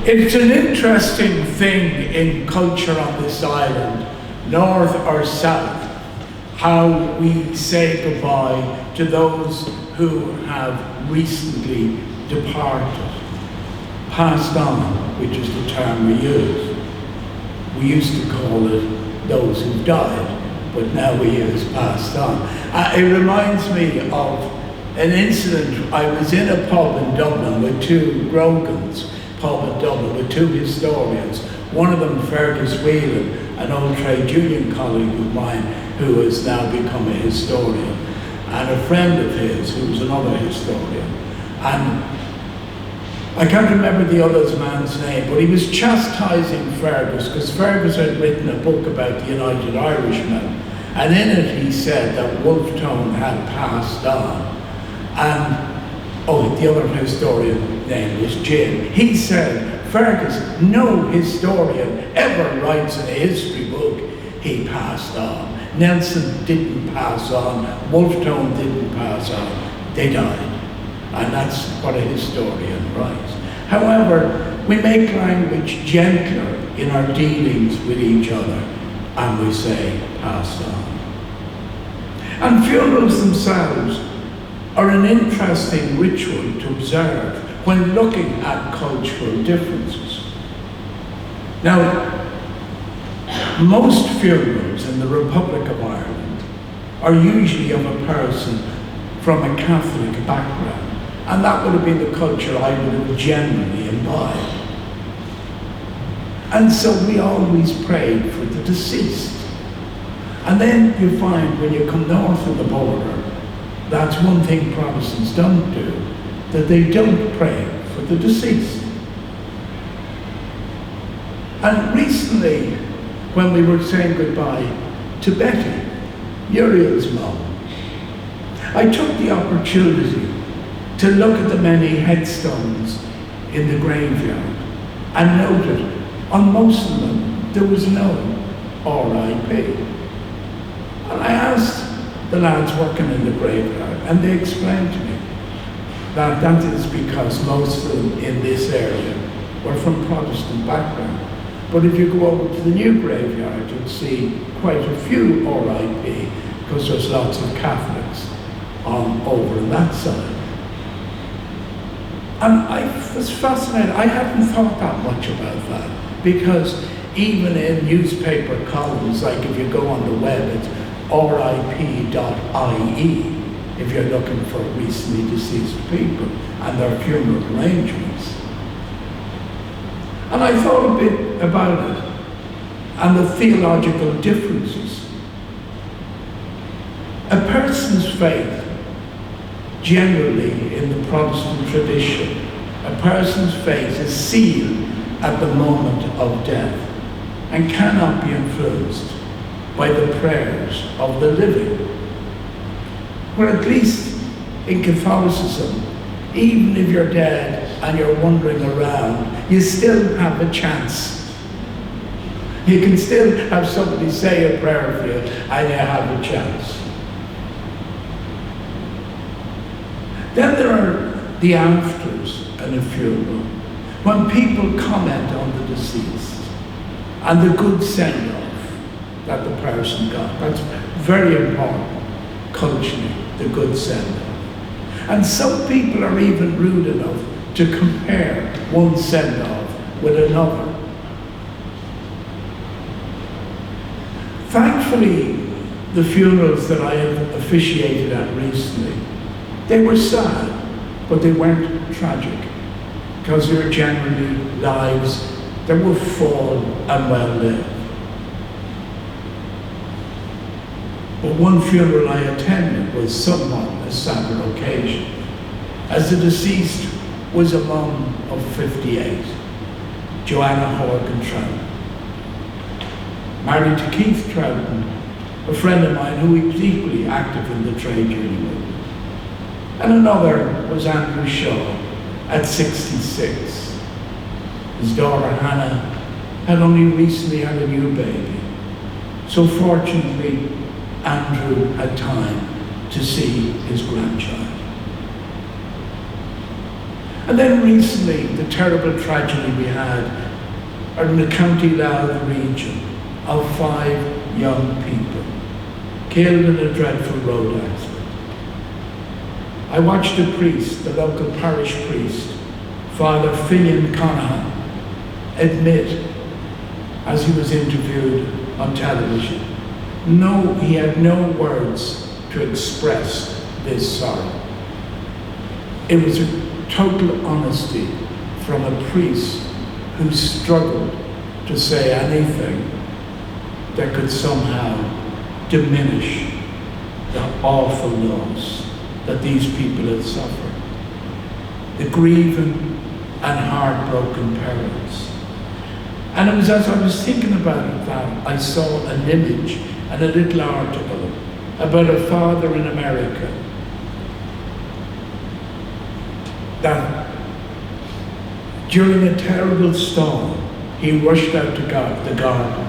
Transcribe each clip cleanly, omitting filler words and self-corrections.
It's an interesting thing in culture on this island, north or south, how we say goodbye to those who have recently departed, passed on, which is the term we use. We used to call it those who died, but now we use passed on. It reminds me of an incident. I was in a pub in Dublin with two Grogans, pub in Dublin with two historians. One of them, Fergus Whelan, an old trade union colleague of mine who has now become a historian, and a friend of his who was another historian. And I can't remember the other man's name, but he was chastising Fergus because Fergus had written a book about the United Irishmen, and in it he said that Wolfe Tone had passed on. And the other historian name was Jim. He said, Fergus, no historian ever writes in a history book he passed on. Nelson didn't pass on, Wolfe Tone didn't pass on, they died. And that's what a historian writes. However, we make language gentler in our dealings with each other, and we say, passed on. And funerals themselves are an interesting ritual to observe when looking at cultural differences. Now, most funerals in the Republic of Ireland are usually of a person from a Catholic background, and that would have been the culture I would have generally imbibed. And so we always prayed for the deceased. And then you find when you come north of the border, that's one thing Protestants don't do, that they don't pray for the deceased. And recently, when we were saying goodbye to Betty, Uriel's mom, I took the opportunity to look at the many headstones in the graveyard and noted on most of them there was no R.I.P. And I asked the lads working in the graveyard, and they explained to me that that is because most of them in this area were from Protestant background. But if you go over to the new graveyard, you'll see quite a few R.I.P. because there's lots of Catholics over on that side. And I was fascinated. I hadn't thought that much about that, because even in newspaper columns, like if you go on the web, it's rip.ie if you're looking for recently deceased people and their funeral arrangements. And I thought a bit about it and the theological differences. A person's faith, generally in the Protestant tradition, a person's faith is sealed at the moment of death and cannot be influenced by the prayers of the living. Where at least in Catholicism, even if you're dead and you're wandering around, you still have a chance. You can still have somebody say a prayer for you and you have a chance. Then there are the afters in a funeral, when people comment on the deceased and the good send-off that the person got. That's very important culturally, the good send-off. And some people are even rude enough to compare one send-off with another. Thankfully, the funerals that I have officiated at recently, they were sad, but they weren't tragic, because they were generally lives that were full and well lived. But one funeral I attended was somewhat a sadder occasion, as the deceased was a mum of 58, Joanna Horgan Troughton, married to Keith Troughton, a friend of mine who was equally active in the trade union movement. And another was Andrew Shaw at 66. His daughter Hannah had only recently had a new baby. So fortunately, Andrew had time to see his grandchild. And then recently, the terrible tragedy we had in the County Louth region of 5 young people killed in a dreadful road accident. I watched a priest, the local parish priest, Father Finian Conahan, admit, as he was interviewed on television, he had no words to express this sorrow. It was a total honesty from a priest who struggled to say anything that could somehow diminish the awful loss that these people had suffered. The grieving and heartbroken parents. And it was as I was thinking about it that I saw an image and a little article about a father in America that during a terrible storm, he rushed out to the garden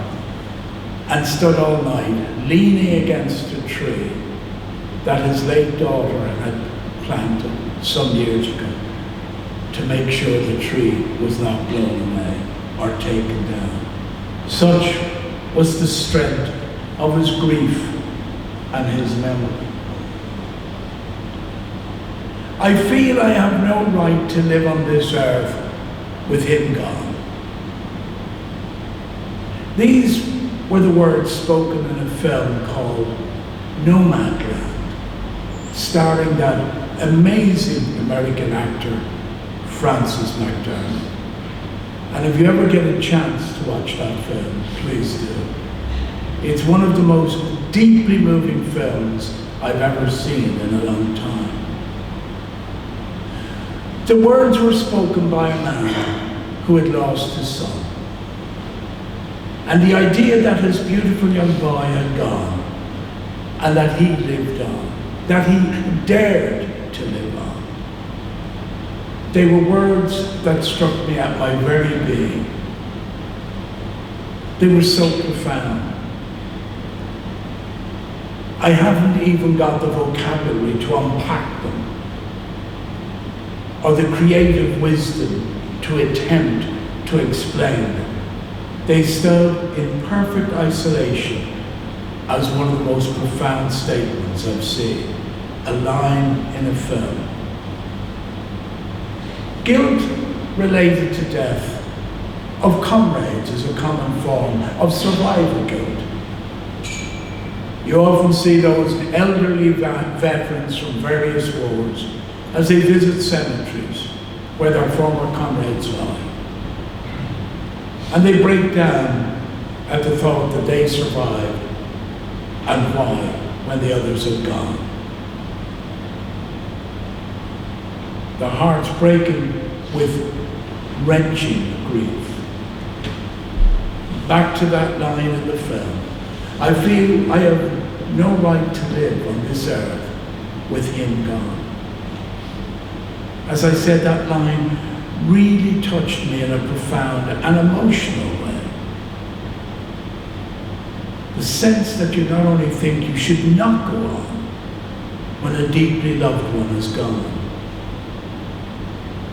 and stood all night leaning against a tree that his late daughter had planted some years ago to make sure the tree was not blown away or taken down. Such was the strength of his grief and his memory. I feel I have no right to live on this earth with him gone. These were the words spoken in a film called Nomadland, starring that amazing American actor, Francis McDormand. And if you ever get a chance to watch that film, please do. It's one of the most deeply moving films I've ever seen in a long time. The words were spoken by a man who had lost his son. And the idea that his beautiful young boy had gone, and that he lived on, that he dared to live on. They were words that struck me at my very being. They were so profound. I haven't even got the vocabulary to unpack them, or the creative wisdom to attempt to explain them. They stood in perfect isolation as one of the most profound statements I've seen, a line in a film. Guilt related to death of comrades is a common form of survival guilt. You often see those elderly veterans from various wars as they visit cemeteries where their former comrades lie. And they break down at the thought that they survived and why when the others had gone. The heart's breaking with wrenching grief. Back to that line in the film. I feel I have no right to live on this earth with him gone. As I said, that line really touched me in a profound and emotional way. The sense that you not only think you should not go on when a deeply loved one is gone,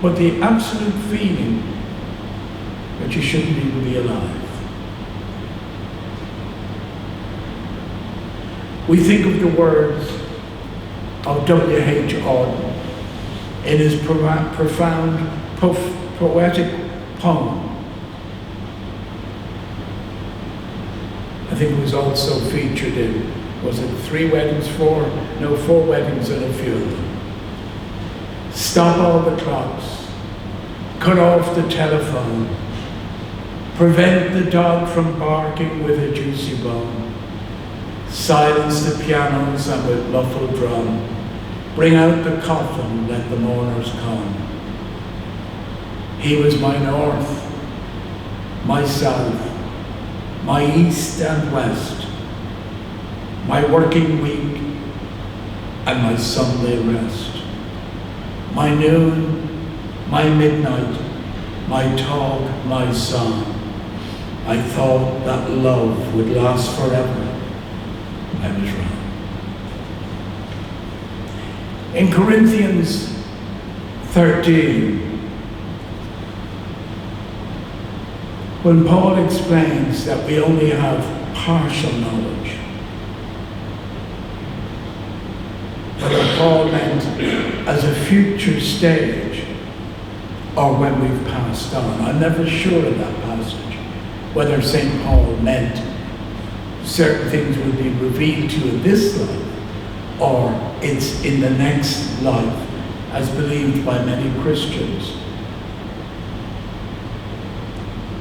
but the absolute feeling that you shouldn't even be alive. We think of the words of W.H. Auden in his profound poetic poem. I think it was also featured in, was it 4 weddings and a funeral. Stop all the clocks, cut off the telephone, prevent the dog from barking with a juicy bone, silence the pianos and with muffled drum, bring out the coffin, let the mourners come. He was my north, my south, my east and west, my working week and my Sunday rest, my noon, my midnight, my talk, my song. I thought that love would last forever. I was wrong. In Corinthians 13, when Paul explains that we only have partial knowledge. Whether Paul meant as a future stage or when we've passed on. I'm never sure of that passage, whether St. Paul meant certain things will be revealed to you in this life or it's in the next life, as believed by many Christians.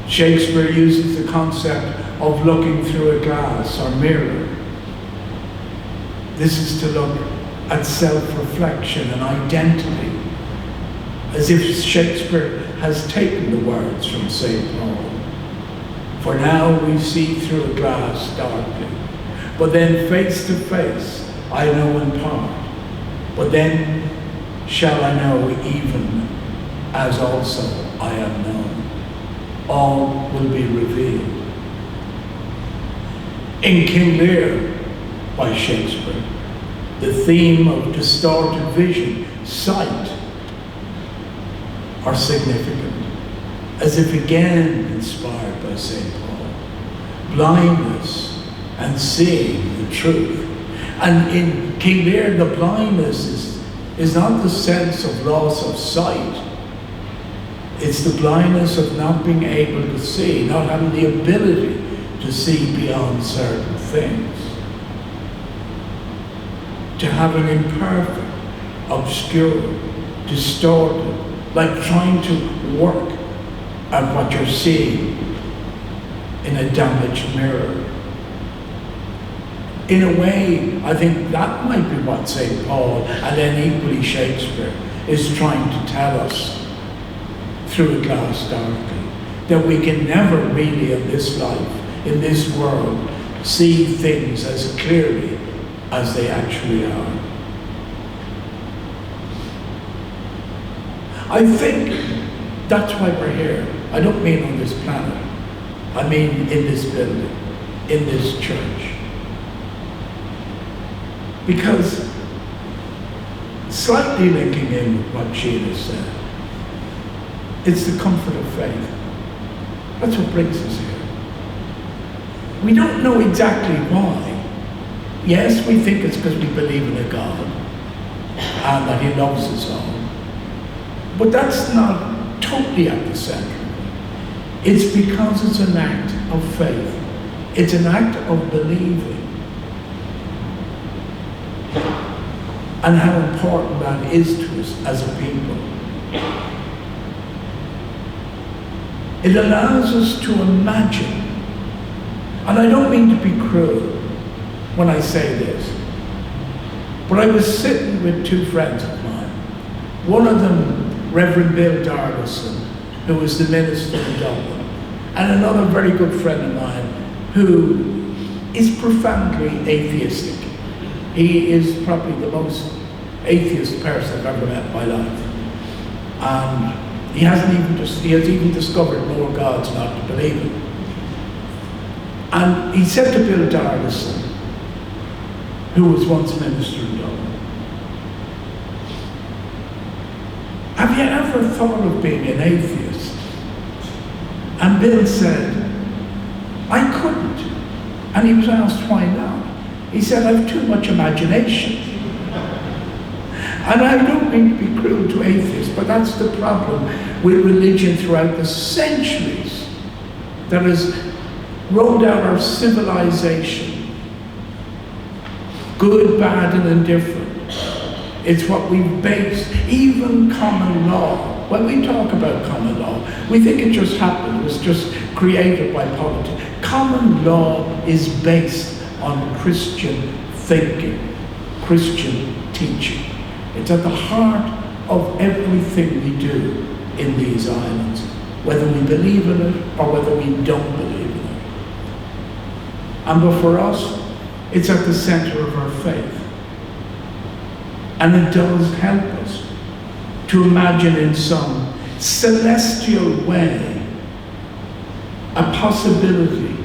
Shakespeare uses the concept of looking through a glass or mirror. This is to look at self-reflection and identity, as if Shakespeare has taken the words from St. Paul. For now we see through a glass darkly, but then face to face I know in part, but then shall I know even as also I am known. All will be revealed. In King Lear, by Shakespeare, the theme of distorted vision, sight, are significant, as if again inspired by St. Paul. Blindness and seeing the truth. And in King Lear, the blindness is not the sense of loss of sight. It's the blindness of not being able to see, not having the ability to see beyond certain things. To have an imperfect, obscure, distorted, like trying to work at what you're seeing in a damaged mirror. In a way, I think that might be what St. Paul, and then equally Shakespeare, is trying to tell us through a glass darkly, that we can never really in this life, in this world, see things as clearly as they actually are. I think that's why we're here. I don't mean on this planet. I mean in this building, in this church. Because, slightly linking in with what Sheila said, it's the comfort of faith. That's what brings us here. We don't know exactly why. Yes, we think it's because we believe in a God and that He loves us all. But that's not totally at the center. It's because it's an act of faith. It's an act of believing. And how important that is to us as a people. It allows us to imagine. And I don't mean to be cruel when I say this, but I was sitting with two friends of mine. One of them, Reverend Bill Darlison, who was the minister in Dublin, and another very good friend of mine who is profoundly atheistic. He is probably the most atheist person I've ever met in my life. And he has even discovered more gods not to believe in. And he said to Bill Darlison, who was once minister in Dublin, have you ever thought of being an atheist? And Bill said, I couldn't. And he was asked why not. He said, I've too much imagination. And I don't mean to be cruel to atheists, but that's the problem with religion throughout the centuries that has rolled out our civilization. Good, bad, and indifferent. It's what we've based, even common law. When we talk about common law, we think it just happened, it was just created by politics. Common law is based on Christian thinking, Christian teaching. It's at the heart of everything we do in these islands, whether we believe in it or whether we don't believe in it. And for us, it's at the center of our faith. And it does help us to imagine in some celestial way a possibility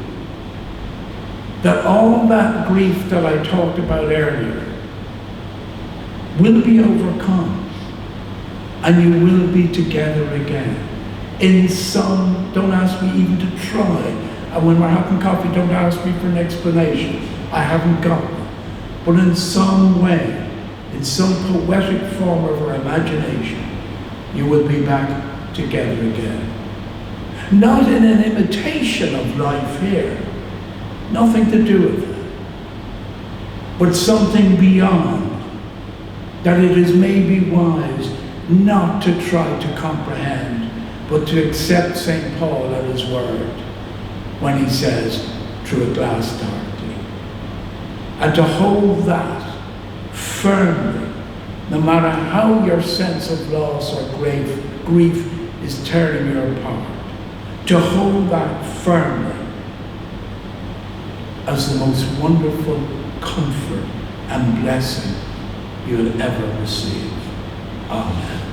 that all that grief that I talked about earlier will be overcome and you will be together again In some, don't ask me even to try. And when we're having coffee, don't ask me for an explanation. I haven't got one. But in some way, in some poetic form of our imagination, you will be back together again. Not in an imitation of life here. Nothing to do with it. But something beyond. That it is maybe wise not to try to comprehend, but to accept St. Paul at his word when he says, through a glass darkly. And to hold that firmly, no matter how your sense of loss or grief is tearing you apart. To hold that firmly as the most wonderful comfort and blessing you'll ever receive. Amen.